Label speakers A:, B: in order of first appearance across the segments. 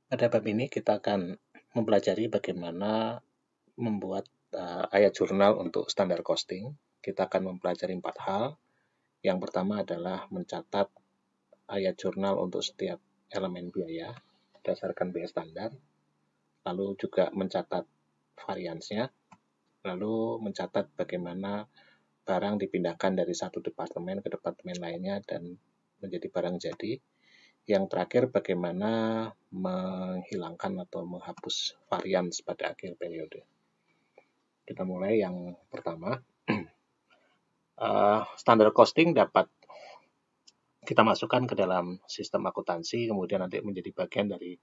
A: Pada bab ini kita akan mempelajari bagaimana membuat ayat jurnal untuk standar costing. Kita akan mempelajari 4 hal. Yang pertama adalah mencatat ayat jurnal untuk setiap elemen biaya berdasarkan biaya standar. Lalu juga mencatat variansnya. Lalu mencatat bagaimana barang dipindahkan dari satu departemen ke departemen lainnya dan menjadi barang jadi. Yang terakhir, bagaimana menghilangkan atau menghapus varians pada akhir periode. Kita mulai yang pertama. Standar costing dapat kita masukkan ke dalam sistem akuntansi, kemudian nanti menjadi bagian dari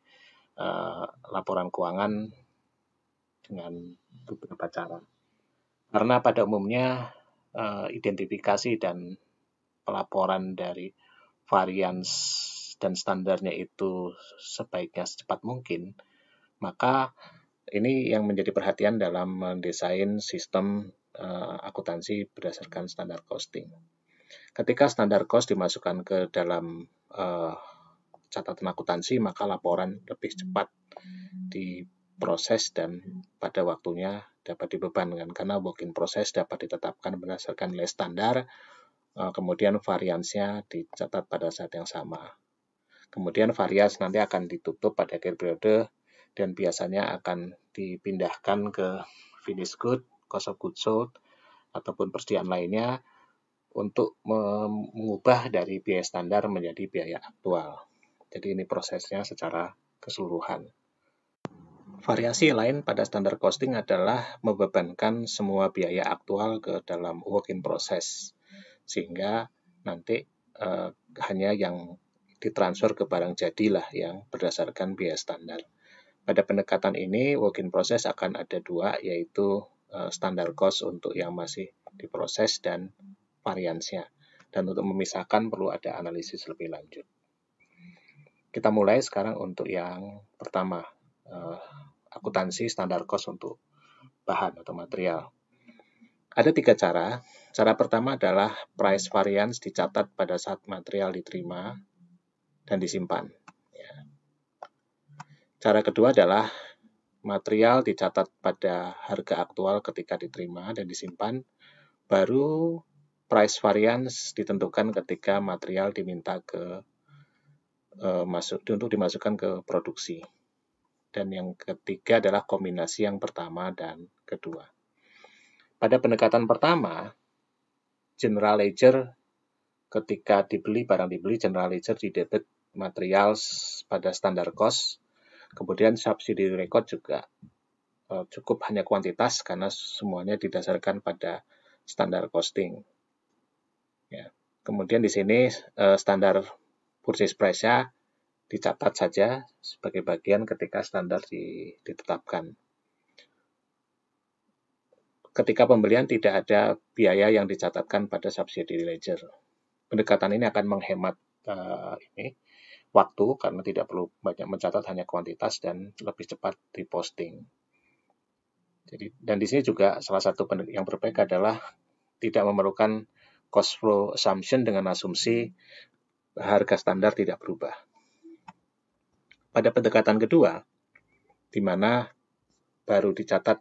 A: laporan keuangan dengan beberapa cara. Karena pada umumnya identifikasi dan pelaporan dari varians dan standarnya itu sebaiknya secepat mungkin, maka ini yang menjadi perhatian dalam mendesain sistem akuntansi berdasarkan standar costing. Ketika standar cost dimasukkan ke dalam catatan akuntansi, maka laporan lebih cepat diproses dan pada waktunya dapat dibebankan, karena work in process dapat ditetapkan berdasarkan nilai standar, kemudian variansnya dicatat pada saat yang sama. Kemudian varians nanti akan ditutup pada akhir periode dan biasanya akan dipindahkan ke finish good, cost of goods sold, ataupun persediaan lainnya untuk mengubah dari biaya standar menjadi biaya aktual. Jadi ini prosesnya secara keseluruhan. Variasi lain pada standar costing adalah membebankan semua biaya aktual ke dalam work in process, sehingga nanti hanya yang ditransfer ke barang jadilah yang berdasarkan biaya standar. Pada pendekatan ini, work in process akan ada dua, yaitu standar cost untuk yang masih diproses dan variansnya. Dan untuk memisahkan perlu ada analisis lebih lanjut. Kita mulai sekarang untuk yang pertama, akuntansi standar cost untuk bahan atau material. Ada 3 cara. Cara pertama adalah price variance dicatat pada saat material diterima dan disimpan. Cara kedua adalah material dicatat pada harga aktual ketika diterima dan disimpan, baru price variance ditentukan ketika material diminta untuk dimasukkan ke produksi. Dan yang ketiga adalah kombinasi yang pertama dan kedua. Pada pendekatan pertama, general ledger ketika barang dibeli, general ledger di debit material pada standar cost. Kemudian subsidy record juga cukup hanya kuantitas karena semuanya didasarkan pada standar costing. Ya. Kemudian di sini standar purchase price-nya dicatat saja sebagai bagian ketika standar ditetapkan. Ketika pembelian tidak ada biaya yang dicatatkan pada subsidy ledger. Pendekatan ini akan menghemat waktu karena tidak perlu banyak mencatat, hanya kuantitas dan lebih cepat diposting. Jadi, dan di sini juga salah satu yang berbeda adalah tidak memerlukan cost flow assumption dengan asumsi harga standar tidak berubah. Pada pendekatan kedua, di mana baru dicatat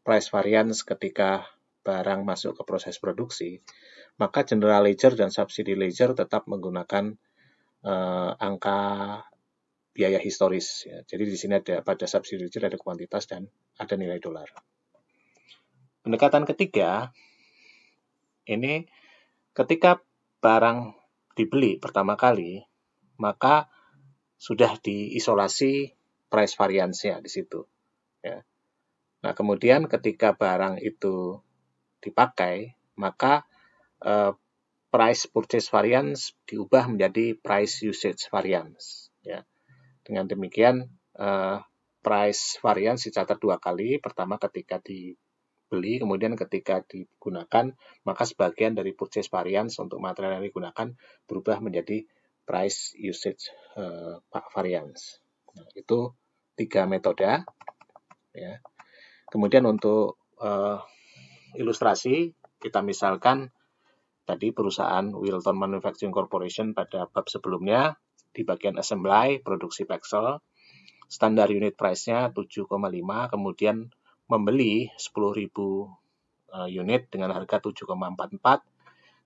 A: price variance ketika barang masuk ke proses produksi, maka general ledger dan subsidy ledger tetap menggunakan angka biaya historis. Ya. Jadi di sini ada pada subsidy ledger ada kuantitas dan ada nilai dolar. Pendekatan ketiga, ini ketika barang dibeli pertama kali, maka sudah diisolasi price variance-nya di situ. Ya. Nah, kemudian ketika barang itu dipakai, maka price purchase variance diubah menjadi price usage variance. Ya. Dengan demikian, price variance dicatat 2 kali. Pertama ketika dibeli, kemudian ketika digunakan, maka sebagian dari purchase variance untuk material yang digunakan berubah menjadi price usage variance. Nah, itu 3 metode. Ya. Kemudian untuk ilustrasi, kita misalkan tadi perusahaan Wilton Manufacturing Corporation pada bab sebelumnya di bagian assembly, produksi Pexel. standar unit price-nya 7,5, kemudian membeli 10.000 unit dengan harga 7,44,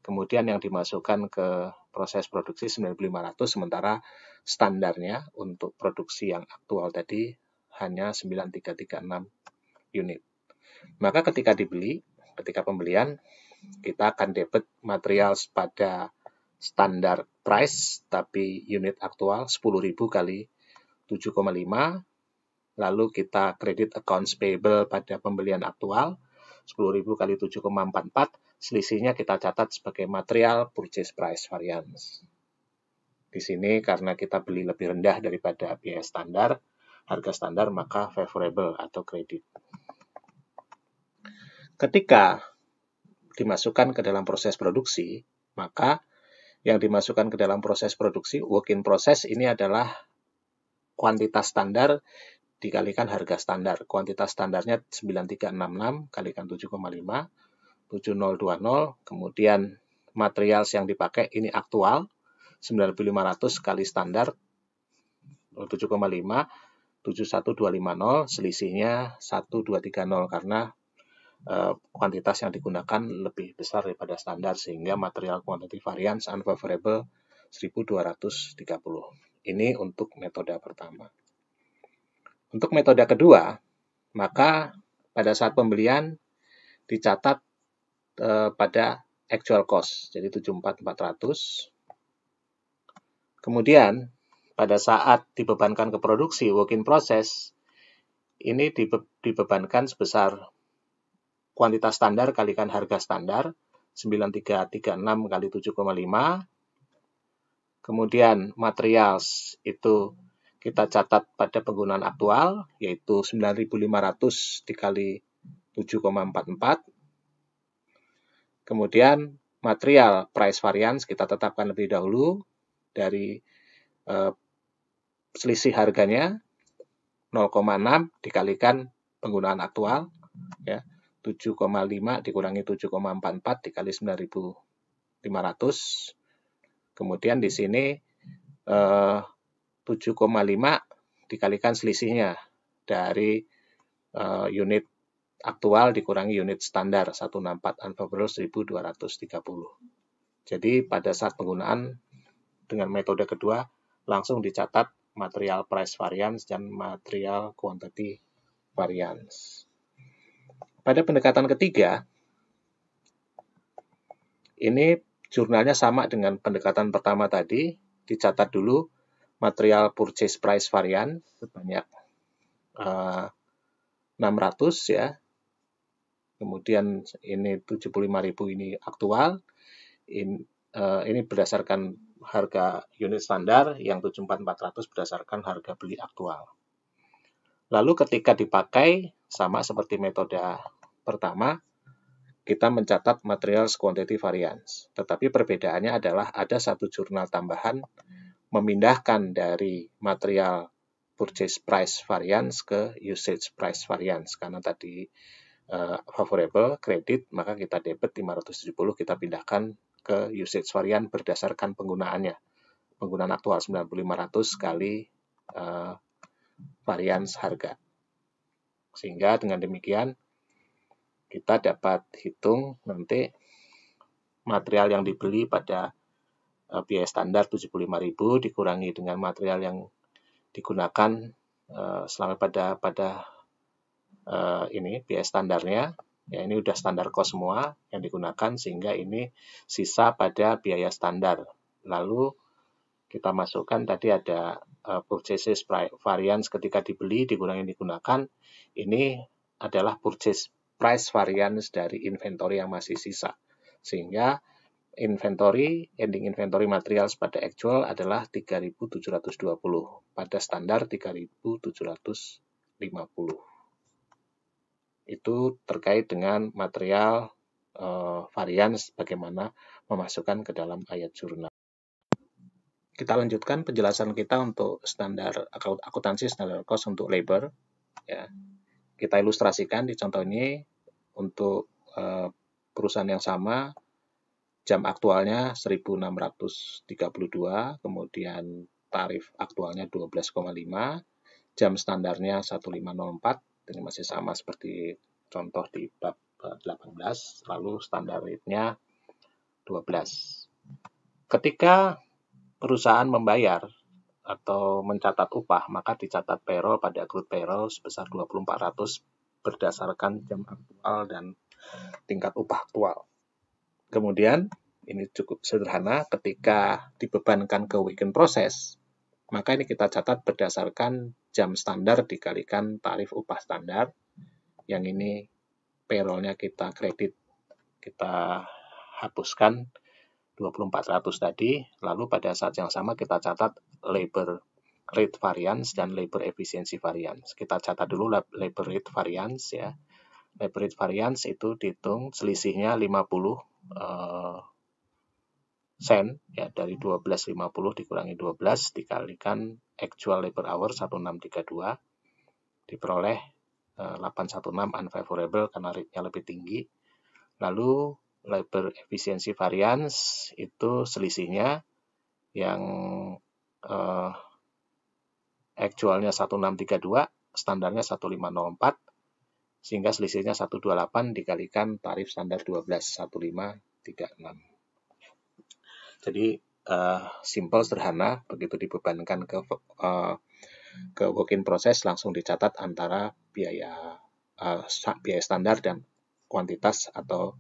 A: kemudian yang dimasukkan ke proses produksi 9.500, sementara standarnya untuk produksi yang aktual tadi hanya 9.336 unit. Maka ketika pembelian, kita akan debit material pada standar price, tapi unit aktual 10.000 kali 7,5, lalu kita kredit accounts payable pada pembelian aktual 10.000 kali 7,44, selisihnya kita catat sebagai material purchase price variance. Di sini karena kita beli lebih rendah daripada biaya standar, harga standar, maka favorable atau kredit. Ketika dimasukkan ke dalam proses produksi, maka yang dimasukkan ke dalam proses produksi, work in process, ini adalah kuantitas standar dikalikan harga standar. Kuantitas standarnya 9366 kalikan 7,5, 7020, kemudian material yang dipakai ini aktual, 9.500 kali standar 7,5, 71.250, selisihnya 1.230 karena kuantitas yang digunakan lebih besar daripada standar, sehingga material quantity variance unfavorable 1.230. Ini untuk metode pertama. Untuk metode kedua, maka pada saat pembelian dicatat pada actual cost, jadi 74.400. Kemudian pada saat dibebankan ke produksi, work in process, ini dibebankan sebesar kuantitas standar kalikan harga standar, 9336 kali 7,5. Kemudian materials itu kita catat pada penggunaan aktual, yaitu 9.500 dikali 7,44. Kemudian material price variance kita tetapkan lebih dahulu dari selisih harganya 0,6 dikalikan penggunaan aktual, ya, 7,5 dikurangi 7,44 dikali 9.500. Kemudian di sini 7,5 dikalikan selisihnya dari unit aktual dikurangi unit standar 164 unfavorable 1.230. Jadi pada saat penggunaan dengan metode kedua langsung dicatat material price variance dan material quantity variance. Pada pendekatan ketiga, ini jurnalnya sama dengan pendekatan pertama tadi, dicatat dulu material purchase price variance sebanyak 600 ya. Kemudian ini 75.000 ini aktual. Ini berdasarkan harga unit standar, yang 74.400 berdasarkan harga beli aktual. Lalu ketika dipakai sama seperti metode pertama, kita mencatat material quantity variance. Tetapi perbedaannya adalah ada satu jurnal tambahan memindahkan dari material purchase price variance ke usage price variance. Karena tadi favorable, kredit, maka kita debit 570, kita pindahkan ke usage variance berdasarkan penggunaannya. Penggunaan aktual 9.500 kali variance harga. Sehingga dengan demikian kita dapat hitung nanti material yang dibeli pada biaya standar 75.000 dikurangi dengan material yang digunakan selama pada ini biaya standarnya, ya ini udah standar cost semua yang digunakan, sehingga ini sisa pada biaya standar. Lalu kita masukkan tadi ada purchases variance ketika dibeli dikurangi digunakan, ini adalah purchase price variance dari inventory yang masih sisa, sehingga ending inventory materials pada actual adalah 3.720, pada standar 3.750. Itu terkait dengan material variance, bagaimana memasukkan ke dalam ayat jurnal. Kita lanjutkan penjelasan kita untuk standar akuntansi standar cost untuk labor. Ya. Kita ilustrasikan di contoh ini untuk perusahaan yang sama, jam aktualnya 1.632, kemudian tarif aktualnya 12,5, jam standarnya 1504, ini masih sama seperti contoh di bab 18, lalu standar rate-nya 12. Ketika perusahaan membayar atau mencatat upah, maka dicatat payroll pada accrued payroll sebesar 2400 berdasarkan jam aktual dan tingkat upah aktual. Kemudian, ini cukup sederhana, ketika dibebankan ke work in process, maka ini kita catat berdasarkan jam standar dikalikan tarif upah standar. Yang ini payroll-nya kita kredit, kita hapuskan 2400 tadi, lalu pada saat yang sama kita catat labor rate variance dan labor efficiency variance. Kita catat dulu labor rate variance ya. Labor rate variance itu dihitung selisihnya 50 sen ya, dari 12.50 dikurangi 12 dikalikan actual labor hour 1632 diperoleh 816 unfavorable karena rate-nya lebih tinggi. Lalu labor efficiency variance itu selisihnya yang actualnya 1632, standarnya 1504, sehingga selisihnya 128 dikalikan tarif standar 12 1536. Jadi simple, sederhana, begitu dibebankan ke work in process langsung dicatat antara biaya standar dan kuantitas atau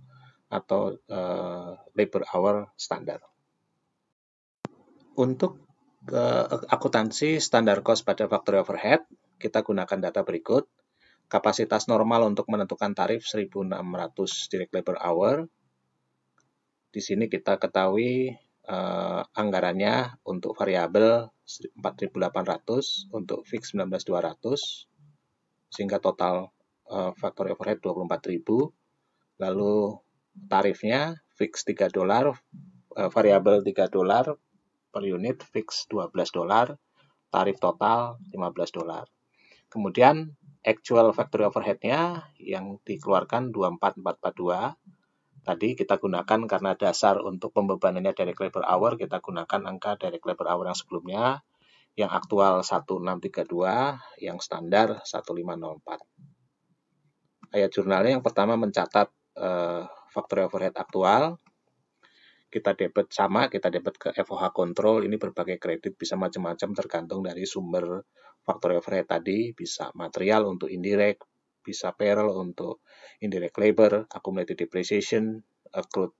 A: labor hour standar. Untuk akuntansi standar cost pada factory overhead, kita gunakan data berikut. Kapasitas normal untuk menentukan tarif 1.600 direct labor hour. Di sini kita ketahui anggarannya untuk variabel 4.800, untuk fix 19.200, sehingga total factory overhead 24.000. Lalu tarifnya fix $3, variabel $3 per unit, fix $12, tarif total $15. Kemudian actual factory overhead-nya yang dikeluarkan 24.442. Tadi kita gunakan karena dasar untuk pembebanannya direct labor hour, kita gunakan angka direct labor hour yang sebelumnya, yang aktual 1632, yang standar 1504. Ayat jurnalnya yang pertama mencatat factory overhead aktual, kita debit ke FOH control, ini berbagai kredit bisa macam-macam tergantung dari sumber factory overhead tadi, bisa material untuk indirect, bisa payroll untuk indirect labor, accumulated depreciation, accrued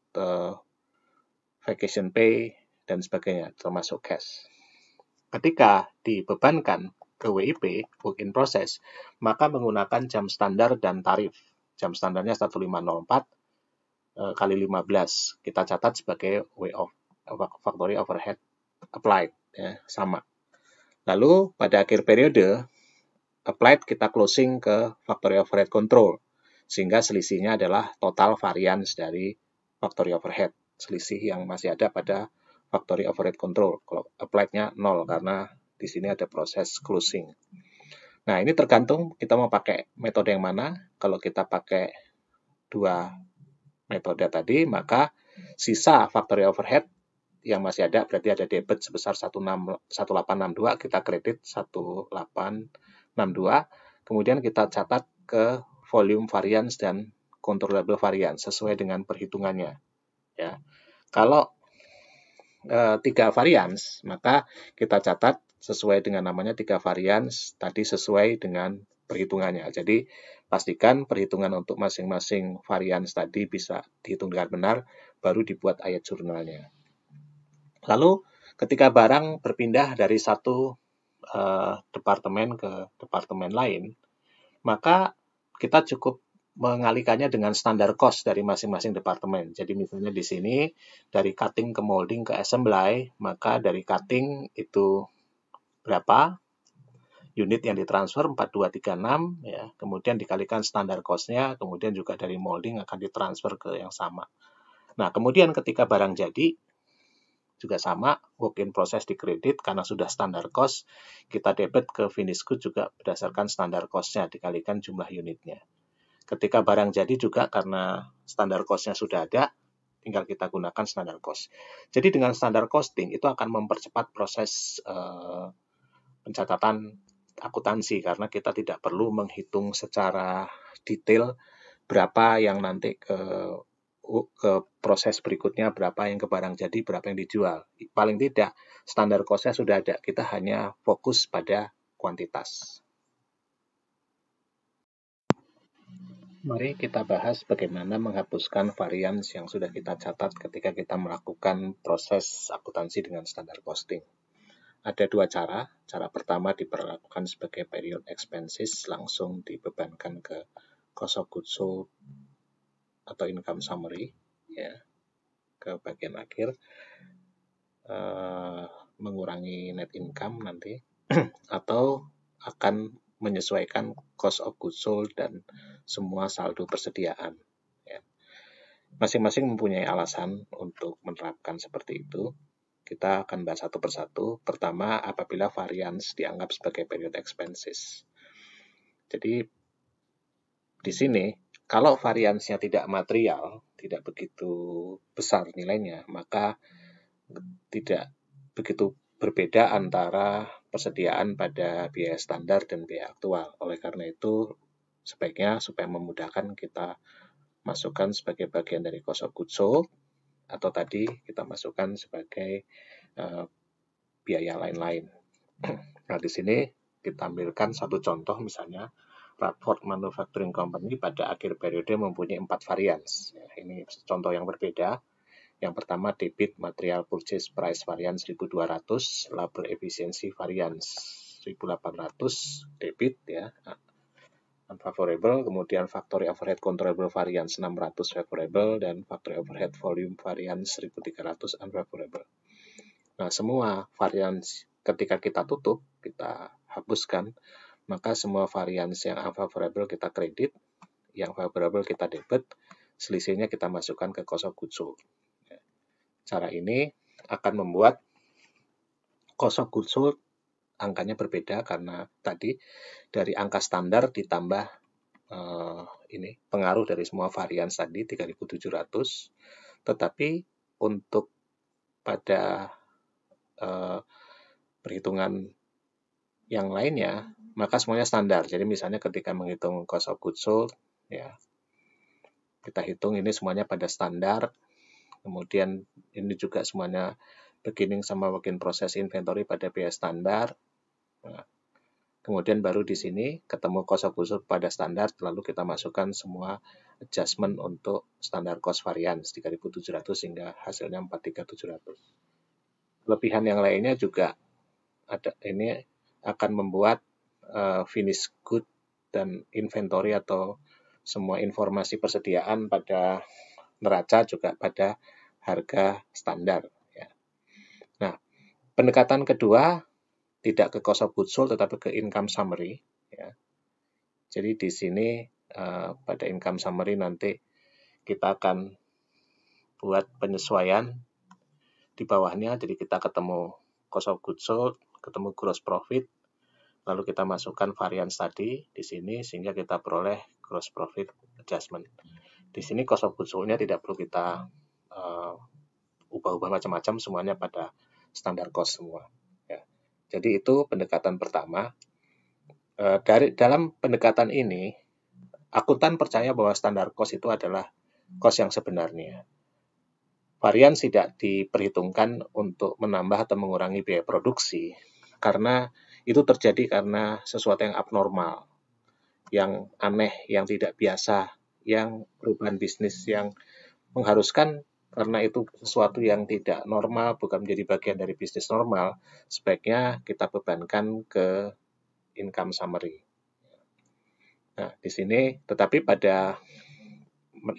A: vacation pay, dan sebagainya, termasuk cash. Ketika dibebankan ke WIP, work in process, maka menggunakan jam standar dan tarif. Jam standarnya 1504 kali 15, kita catat sebagai factory overhead applied, ya, sama. Lalu pada akhir periode, applied kita closing ke factory overhead control, sehingga selisihnya adalah total variance dari factory overhead, selisih yang masih ada pada factory overhead control. Kalau applied-nya 0 karena di sini ada proses closing. Nah, ini tergantung kita mau pakai metode yang mana. Kalau kita pakai dua metode tadi, maka sisa factory overhead yang masih ada, berarti ada debit sebesar 1862, kita kredit 1862, kemudian kita catat ke volume variance dan controllable variance sesuai dengan perhitungannya. Ya. Kalau 3 variance, maka kita catat sesuai dengan namanya 3 variance, tadi sesuai dengan perhitungannya. Jadi pastikan perhitungan untuk masing-masing variance tadi bisa dihitung dengan benar, baru dibuat ayat jurnalnya. Lalu ketika barang berpindah dari satu departemen ke departemen lain, maka kita cukup mengalihkannya dengan standar cost dari masing-masing departemen. Jadi misalnya di sini dari cutting ke molding ke assembly, maka dari cutting itu berapa unit yang ditransfer 4236 ya, kemudian dikalikan standar cost-nya, kemudian juga dari molding akan ditransfer ke yang sama. Nah, kemudian ketika barang jadi juga sama, work in process dikredit karena sudah standar cost, kita debit ke finish good juga berdasarkan standar cost-nya dikalikan jumlah unitnya. Ketika barang jadi juga karena standar cost-nya sudah ada, tinggal kita gunakan standar cost. Jadi dengan standar costing itu akan mempercepat proses pencatatan akuntansi karena kita tidak perlu menghitung secara detail berapa yang nanti ke proses berikutnya, berapa yang ke barang jadi, berapa yang dijual. Paling tidak standar cost-nya sudah ada, kita hanya fokus pada kuantitas. Mari kita bahas bagaimana menghapuskan varians yang sudah kita catat ketika kita melakukan proses akuntansi dengan standar costing. Ada dua cara. Cara pertama diperlakukan sebagai period expenses, langsung dibebankan ke cost of goods sold atau income summary, ya, ke bagian akhir, mengurangi net income nanti, atau akan menyesuaikan cost of goods sold dan semua saldo persediaan. Ya. Masing-masing mempunyai alasan untuk menerapkan seperti itu. Kita akan bahas satu persatu. Pertama, apabila variance dianggap sebagai period expenses. Jadi, di sini, kalau variance-nya tidak material, tidak begitu besar nilainya, maka tidak begitu berbeda antara persediaan pada biaya standar dan biaya aktual. Oleh karena itu, sebaiknya supaya memudahkan kita masukkan sebagai bagian dari cost of goods sold, atau tadi kita masukkan sebagai biaya lain-lain. Nah, di sini kita ambilkan satu contoh, misalnya Radford Manufacturing Company pada akhir periode mempunyai 4 varians. Ya, ini contoh yang berbeda. Yang pertama, debit material purchase price variance 1200, labor efficiency variance 1800, debit ya, unfavorable, kemudian factory overhead controllable variance 600 favorable, dan factory overhead volume variance 1300 unfavorable. Nah, semua variance ketika kita tutup, kita hapuskan, maka semua variance yang unfavorable kita kredit, yang favorable kita debit, selisihnya kita masukkan ke cost of goods sold. Cara ini akan membuat cost of goods sold angkanya berbeda karena tadi dari angka standar ditambah ini pengaruh dari semua varians tadi 3.700, tetapi untuk pada perhitungan yang lainnya maka semuanya standar. Jadi misalnya ketika menghitung cost of goods sold, ya kita hitung ini semuanya pada standar. Kemudian ini juga semuanya beginning sama working process inventory pada biaya standar. Nah, kemudian baru di sini ketemu cost of goods sold pada standar, lalu kita masukkan semua adjustment untuk standar cost variance 3.700 hingga hasilnya 4.700. Kelebihan yang lainnya juga ada, ini akan membuat finished good dan inventory atau semua informasi persediaan pada neraca juga pada harga standar. Ya. Nah, pendekatan kedua tidak ke cost of goods sold tetapi ke income summary. Ya. Jadi di sini pada income summary nanti kita akan buat penyesuaian di bawahnya. Jadi kita ketemu cost of goods sold, ketemu gross profit, lalu kita masukkan variance tadi di sini sehingga kita peroleh gross profit adjustment. Di sini cost of goods sold-nya tidak perlu kita ubah-ubah macam-macam, semuanya pada standar cost semua. Ya. Jadi itu pendekatan pertama. Dalam pendekatan ini, akuntan percaya bahwa standar cost itu adalah cost yang sebenarnya. Varians tidak diperhitungkan untuk menambah atau mengurangi biaya produksi, karena itu terjadi karena sesuatu yang abnormal, yang aneh, yang tidak biasa, yang perubahan bisnis yang mengharuskan. Karena itu sesuatu yang tidak normal, bukan menjadi bagian dari bisnis normal, sebaiknya kita bebankan ke income summary. Nah, di sini, tetapi pada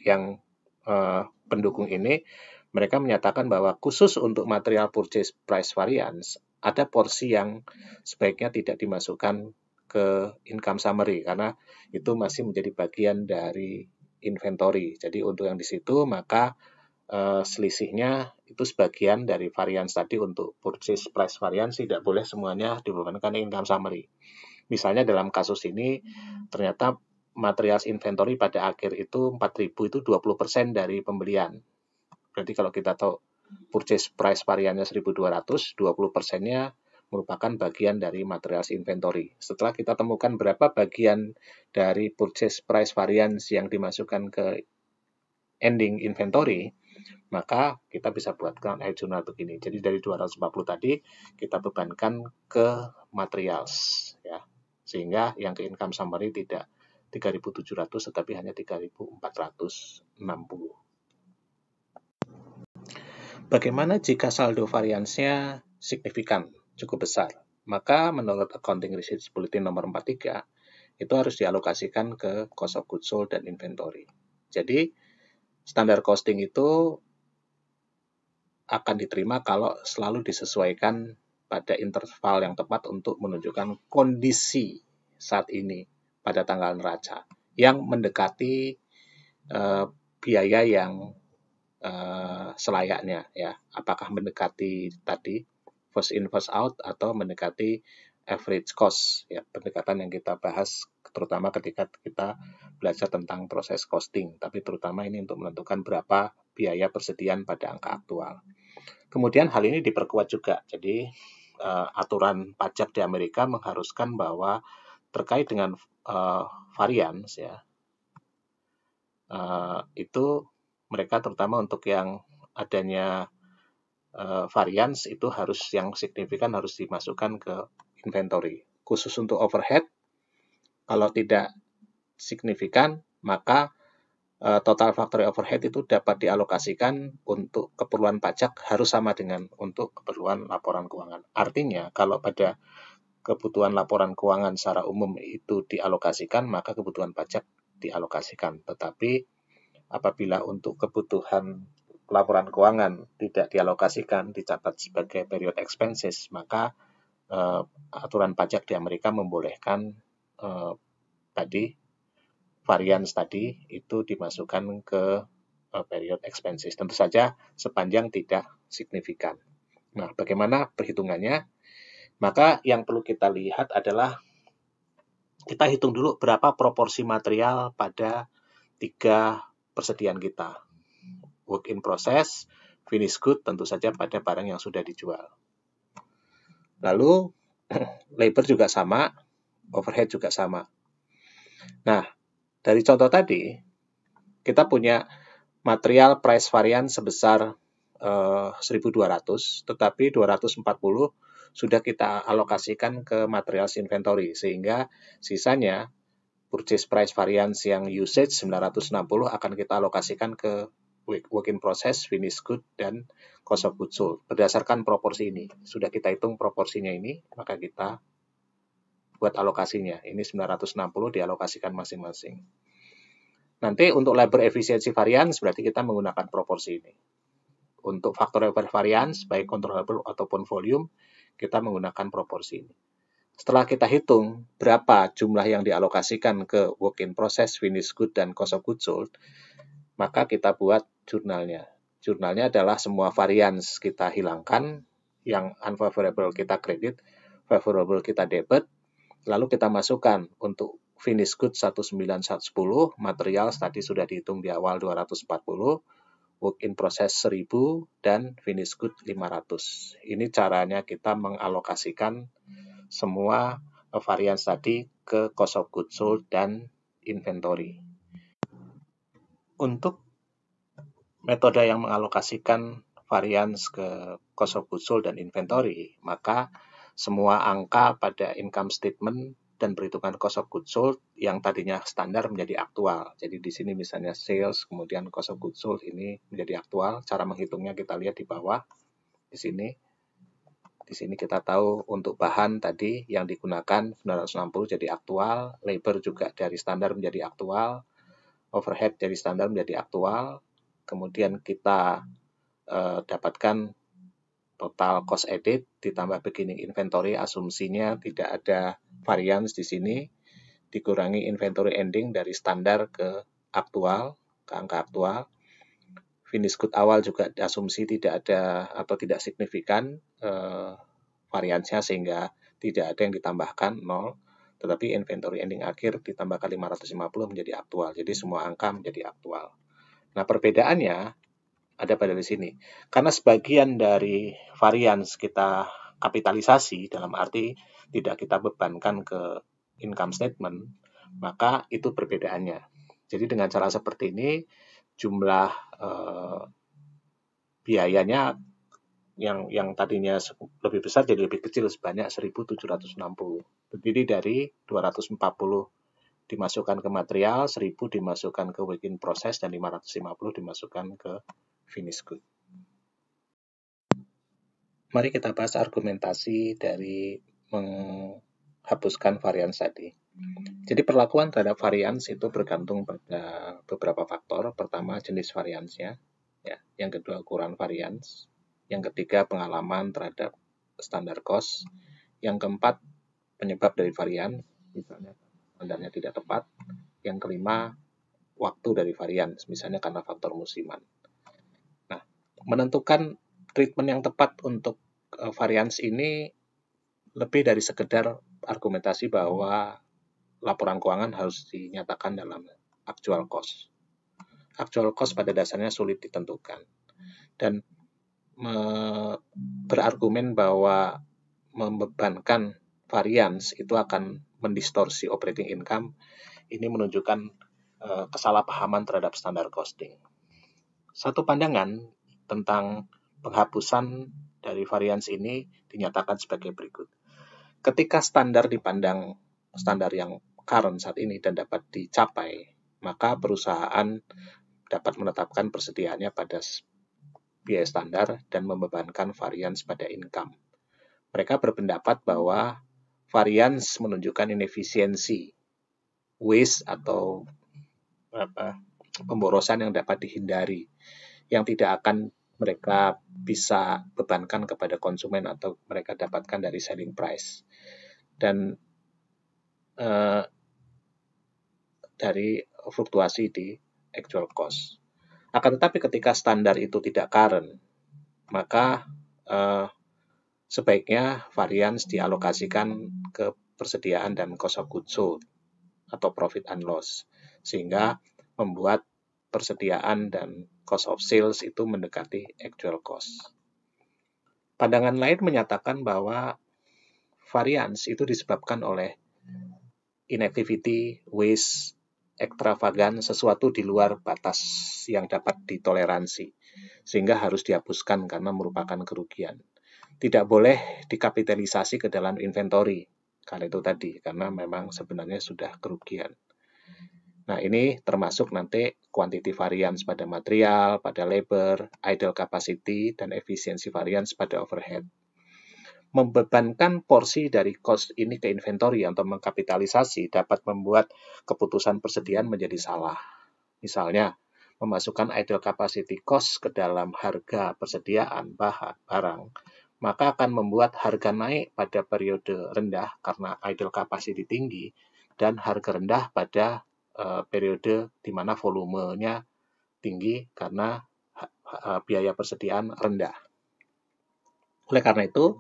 A: yang pendukung ini, mereka menyatakan bahwa khusus untuk material purchase price variance, ada porsi yang sebaiknya tidak dimasukkan ke income summary, karena itu masih menjadi bagian dari inventory. Jadi untuk yang di situ, maka selisihnya itu sebagian dari variance tadi. Untuk purchase price variance tidak boleh semuanya dibebankan income summary. Misalnya dalam kasus ini ternyata materials inventory pada akhir itu 4.000 itu 20% dari pembelian. Berarti kalau kita tahu purchase price variannya 1.200, 20%-nya merupakan bagian dari materials inventory. Setelah kita temukan berapa bagian dari purchase price variance yang dimasukkan ke ending inventory, maka kita bisa buatkan jurnal begini. Jadi dari 240 tadi kita bebankan ke materials, ya, sehingga yang ke income summary tidak 3.700 tetapi hanya 3.460. Bagaimana jika saldo variance-nya signifikan, cukup besar? Maka menurut Accounting Receipts Bulletin nomor 43, itu harus dialokasikan ke cost of goods sold dan inventory. Jadi, standar costing itu akan diterima kalau selalu disesuaikan pada interval yang tepat untuk menunjukkan kondisi saat ini pada tanggal neraca yang mendekati biaya yang selayaknya, ya. Apakah mendekati tadi first in first out atau mendekati average cost, ya, pendekatan yang kita bahas terutama ketika kita belajar tentang proses costing, tapi terutama ini untuk menentukan berapa biaya persediaan pada angka aktual. Kemudian hal ini diperkuat juga, jadi aturan pajak di Amerika mengharuskan bahwa terkait dengan variance, ya, itu mereka terutama untuk yang adanya variance itu harus yang signifikan harus dimasukkan ke inventory. Khusus untuk overhead, kalau tidak signifikan, maka total factory overhead itu dapat dialokasikan untuk keperluan pajak harus sama dengan untuk keperluan laporan keuangan. Artinya, kalau pada kebutuhan laporan keuangan secara umum itu dialokasikan, maka kebutuhan pajak dialokasikan. Tetapi apabila untuk kebutuhan laporan keuangan tidak dialokasikan, dicatat sebagai period expenses, maka aturan pajak di Amerika membolehkan tadi variance tadi itu dimasukkan ke period expenses. Tentu saja sepanjang tidak signifikan. Nah, bagaimana perhitungannya? Maka yang perlu kita lihat adalah kita hitung dulu berapa proporsi material pada 3 persediaan kita. Work in process, finished good, tentu saja pada barang yang sudah dijual. Lalu, labor juga sama, overhead juga sama. Nah, dari contoh tadi, kita punya material price variance sebesar 1.200, tetapi 240 sudah kita alokasikan ke materials inventory, sehingga sisanya purchase price variance yang usage 960 akan kita alokasikan ke work in process, finished good, dan cost of goods sold. Berdasarkan proporsi ini, sudah kita hitung proporsinya ini, maka kita buat alokasinya. Ini 960 dialokasikan masing-masing. Nanti untuk labor efficiency variance berarti kita menggunakan proporsi ini. Untuk faktor labor variance, baik controllable ataupun volume, kita menggunakan proporsi ini. Setelah kita hitung berapa jumlah yang dialokasikan ke work in process, finished good, dan cost of goods sold, maka kita buat jurnalnya. Jurnalnya adalah semua variance kita hilangkan, yang unfavorable kita kredit, favorable kita debit, lalu kita masukkan untuk finished good 19110, materials tadi sudah dihitung di awal 240, work in process 1000, dan finished good 500. Ini caranya kita mengalokasikan semua variance tadi ke cost of goods sold dan inventory. Untuk metode yang mengalokasikan variance ke cost of goods sold dan inventory, maka semua angka pada income statement dan perhitungan cost of goods sold yang tadinya standar menjadi aktual. Jadi di sini misalnya sales, kemudian cost of goods sold ini menjadi aktual. Cara menghitungnya kita lihat di bawah. Di sini kita tahu untuk bahan tadi yang digunakan 960 jadi aktual, labor juga dari standar menjadi aktual, overhead dari standar menjadi aktual, kemudian kita dapatkan total cost edit ditambah beginning inventory, asumsinya tidak ada variance di sini, dikurangi inventory ending dari standar ke aktual, ke angka aktual. Finish good awal juga asumsi tidak ada atau tidak signifikan variansnya sehingga tidak ada yang ditambahkan 0, tetapi inventory ending akhir ditambahkan 550 menjadi aktual. Jadi semua angka menjadi aktual. Nah, perbedaannya ada pada di sini. Karena sebagian dari varians kita kapitalisasi, dalam arti tidak kita bebankan ke income statement, maka itu perbedaannya. Jadi dengan cara seperti ini, jumlah biayanya yang tadinya lebih besar jadi lebih kecil, sebanyak 1.760. Terdiri dari 240 dimasukkan ke material, 1.000 dimasukkan ke work in process, dan 550 dimasukkan ke finished good. Mari kita bahas argumentasi dari menghapuskan varians tadi. Jadi perlakuan terhadap varians itu bergantung pada beberapa faktor. Pertama, jenis variansnya. Ya. Yang kedua, ukuran varians. Yang ketiga, pengalaman terhadap standar cost. Yang keempat, penyebab dari varian, misalnya standarnya tidak tepat. Yang kelima, waktu dari varians, misalnya karena faktor musiman. Nah, menentukan treatment yang tepat untuk varians ini lebih dari sekedar argumentasi bahwa laporan keuangan harus dinyatakan dalam actual cost. Actual cost pada dasarnya sulit ditentukan. Dan berargumen bahwa membebankan varians itu akan mendistorsi operating income, ini menunjukkan kesalahpahaman terhadap standar costing. Satu pandangan tentang penghapusan dari varians ini dinyatakan sebagai berikut. Ketika standar dipandang standar yang current saat ini dan dapat dicapai, maka perusahaan dapat menetapkan persediaannya pada biaya standar dan membebankan varians pada income. Mereka berpendapat bahwa varians menunjukkan inefisiensi, waste atau pemborosan yang dapat dihindari, yang tidak akan mereka bisa bebankan kepada konsumen atau mereka dapatkan dari selling price. Dan dari fluktuasi di actual cost. Akan tetapi ketika standar itu tidak current, maka sebaiknya varians dialokasikan ke persediaan dan cost of goods sold atau profit and loss, sehingga membuat persediaan dan cost of sales itu mendekati actual cost. Pandangan lain menyatakan bahwa varians itu disebabkan oleh inactivity, waste, ekstravagan, sesuatu di luar batas yang dapat ditoleransi, sehingga harus dihapuskan karena merupakan kerugian. Tidak boleh dikapitalisasi ke dalam inventory, kalau itu tadi, karena memang sebenarnya sudah kerugian. Nah, ini termasuk nanti quantity variance pada material, pada labor, idle capacity, dan efisiensi variance pada overhead. Membebankan porsi dari cost ini ke inventory atau mengkapitalisasi dapat membuat keputusan persediaan menjadi salah. Misalnya, memasukkan idle capacity cost ke dalam harga persediaan barang, maka akan membuat harga naik pada periode rendah karena idle capacity tinggi, dan harga rendah pada periode di mana volumenya tinggi karena biaya persediaan rendah. Oleh karena itu,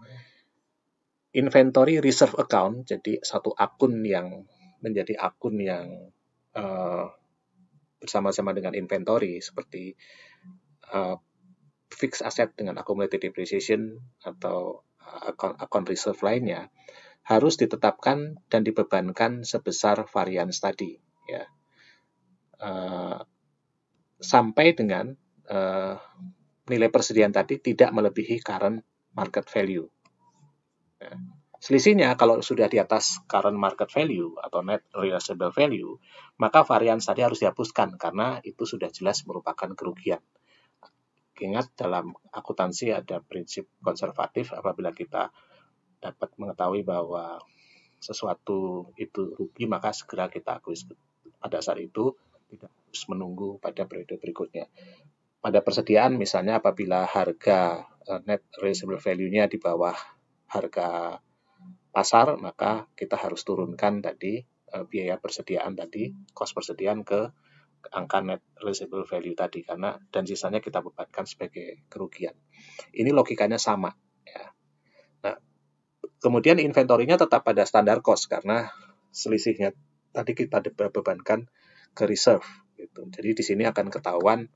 A: inventory reserve account, jadi satu akun yang menjadi akun yang bersama-sama dengan inventory, seperti fixed asset dengan accumulated depreciation atau account reserve lainnya, harus ditetapkan dan dibebankan sebesar varians tadi, ya, sampai dengan nilai persediaan tadi tidak melebihi current market value. Ya. Selisihnya kalau sudah di atas current market value atau net realizable value, maka varians tadi harus dihapuskan karena itu sudah jelas merupakan kerugian. Ingat, dalam akuntansi ada prinsip konservatif. Apabila kita dapat mengetahui bahwa sesuatu itu rugi, maka segera kita akui pada saat itu, tidak harus menunggu pada periode berikutnya. Pada persediaan misalnya, apabila harga net realizable value-nya di bawah harga pasar, maka kita harus turunkan tadi biaya persediaan tadi, cost persediaan ke angka net realizable value tadi, karena dan sisanya kita bebankan sebagai kerugian. Ini logikanya sama, ya. Nah, kemudian inventory-nya tetap pada standar cost karena selisihnya tadi kita bebankan ke reserve gitu. Jadi di sini akan ketahuan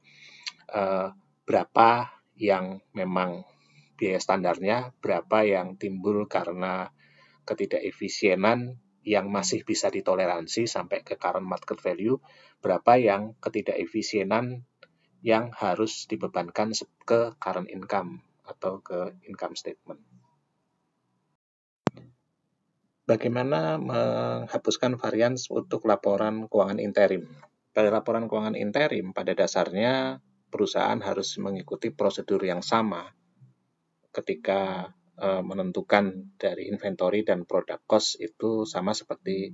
A: berapa yang memang biaya standarnya, berapa yang timbul karena ketidakefisienan yang masih bisa ditoleransi sampai ke current market value, berapa yang ketidakefisienan yang harus dibebankan ke current income atau ke income statement. Bagaimana menghapuskan varians untuk laporan keuangan interim? Pada laporan keuangan interim, pada dasarnya perusahaan harus mengikuti prosedur yang sama ketika menentukan dari inventory dan product cost itu sama seperti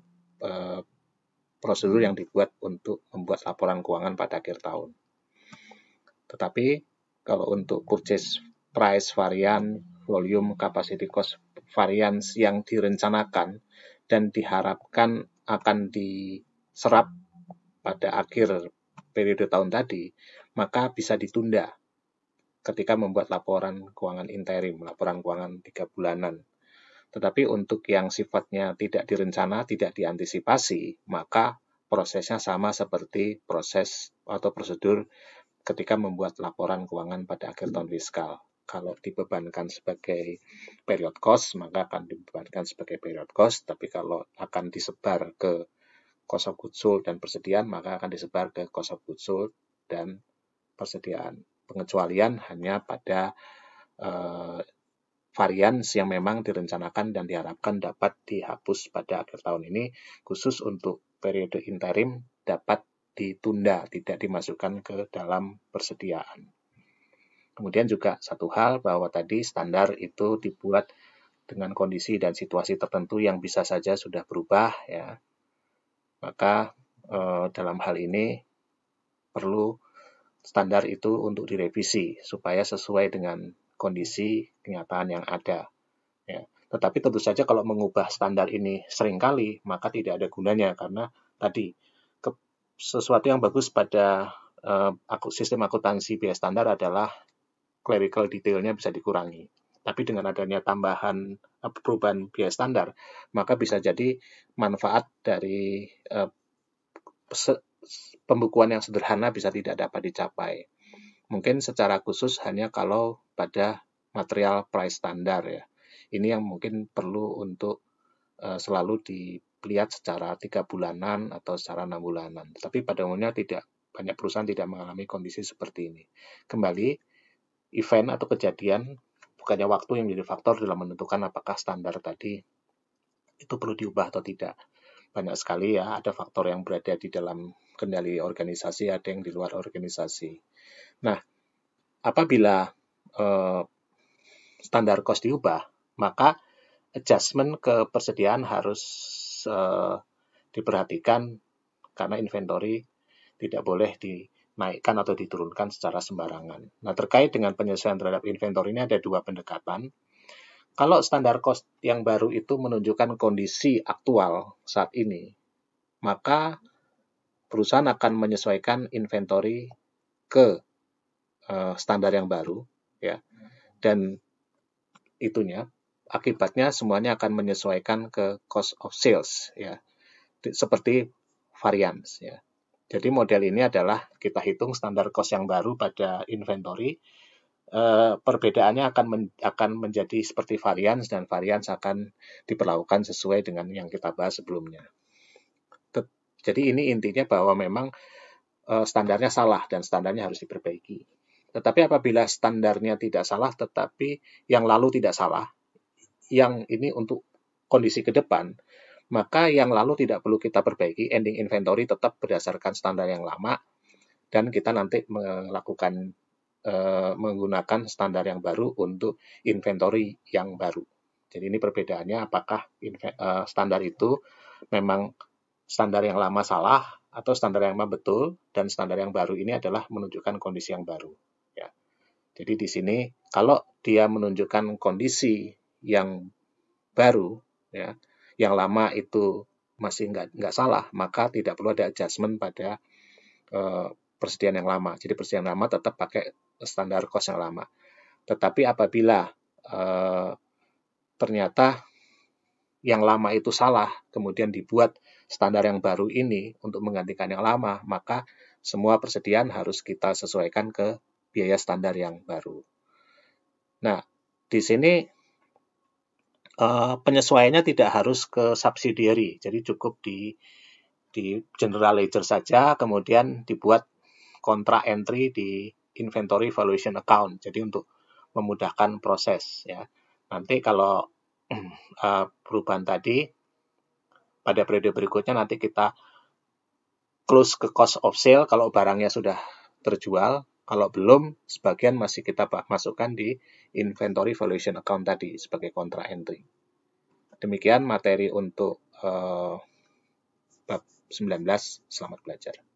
A: prosedur yang dibuat untuk membuat laporan keuangan pada akhir tahun. Tetapi kalau untuk purchase price varian, volume, capacity cost variance yang direncanakan dan diharapkan akan diserap pada akhir periode tahun tadi, maka bisa ditunda ketika membuat laporan keuangan interim, laporan keuangan 3 bulanan. Tetapi untuk yang sifatnya tidak direncana, tidak diantisipasi, maka prosesnya sama seperti proses atau prosedur ketika membuat laporan keuangan pada akhir tahun fiskal. Kalau dibebankan sebagai period cost, maka akan dibebankan sebagai period cost, tapi kalau akan disebar ke cost of goods sold dan persediaan, maka akan disebar ke cost of goods sold dan persediaan. Pengecualian hanya pada varians yang memang direncanakan dan diharapkan dapat dihapus pada akhir tahun ini, khusus untuk periode interim dapat ditunda, tidak dimasukkan ke dalam persediaan. Kemudian juga satu hal bahwa tadi standar itu dibuat dengan kondisi dan situasi tertentu yang bisa saja sudah berubah, ya. Maka dalam hal ini perlu standar itu untuk direvisi supaya sesuai dengan kondisi kenyataan yang ada. Ya. Tetapi tentu saja kalau mengubah standar ini seringkali, maka tidak ada gunanya karena tadi sesuatu yang bagus pada sistem akuntansi biaya standar adalah clerical detailnya bisa dikurangi. Tapi dengan adanya tambahan perubahan biaya standar, maka bisa jadi manfaat dari pembukuan yang sederhana bisa tidak dapat dicapai. Mungkin secara khusus hanya kalau pada material price standar, ya. Ini yang mungkin perlu untuk selalu dilihat secara 3 bulanan atau secara 6 bulanan. Tapi pada umumnya banyak perusahaan tidak mengalami kondisi seperti ini. Kembali, event atau kejadian bukannya waktu yang menjadi faktor dalam menentukan apakah standar tadi itu perlu diubah atau tidak. Banyak sekali ya, ada faktor yang berada di dalam kendali organisasi, ada yang di luar organisasi. Nah, apabila standar cost diubah, maka adjustment ke persediaan harus diperhatikan karena inventory tidak boleh dinaikkan atau diturunkan secara sembarangan. Nah, terkait dengan penyesuaian terhadap inventory ini ada 2 pendekatan. Kalau standar cost yang baru itu menunjukkan kondisi aktual saat ini, maka perusahaan akan menyesuaikan inventory ke standar yang baru, ya. Dan akibatnya semuanya akan menyesuaikan ke cost of sales, ya. Seperti variance, ya. Jadi model ini adalah kita hitung standar cost yang baru pada inventory. Perbedaannya akan menjadi seperti variance, dan variance akan diperlakukan sesuai dengan yang kita bahas sebelumnya. Jadi ini intinya bahwa memang standarnya salah dan standarnya harus diperbaiki. Tetapi apabila standarnya tidak salah tetapi yang lalu tidak salah, yang ini untuk kondisi ke depan, maka yang lalu tidak perlu kita perbaiki, ending inventory tetap berdasarkan standar yang lama, dan kita nanti menggunakan standar yang baru untuk inventory yang baru. Jadi ini perbedaannya, apakah standar itu memang standar yang lama salah atau standar yang lama betul, dan standar yang baru ini adalah menunjukkan kondisi yang baru. Ya. Jadi di sini kalau dia menunjukkan kondisi yang baru, ya, yang lama itu masih nggak salah, maka tidak perlu ada adjustment pada persediaan yang lama. Jadi persediaan lama tetap pakai standar cost yang lama. Tetapi apabila ternyata yang lama itu salah, kemudian dibuat standar yang baru ini untuk menggantikan yang lama, maka semua persediaan harus kita sesuaikan ke biaya standar yang baru. Nah, di sini penyesuaiannya tidak harus ke subsidiary, jadi cukup di general ledger saja, kemudian dibuat kontra entry di inventory valuation account. Jadi untuk memudahkan proses ya. Nanti kalau perubahan tadi pada periode berikutnya nanti kita close ke cost of sale kalau barangnya sudah terjual. Kalau belum, sebagian masih kita masukkan di inventory valuation account tadi sebagai kontra entry. Demikian materi untuk bab 19. Selamat belajar.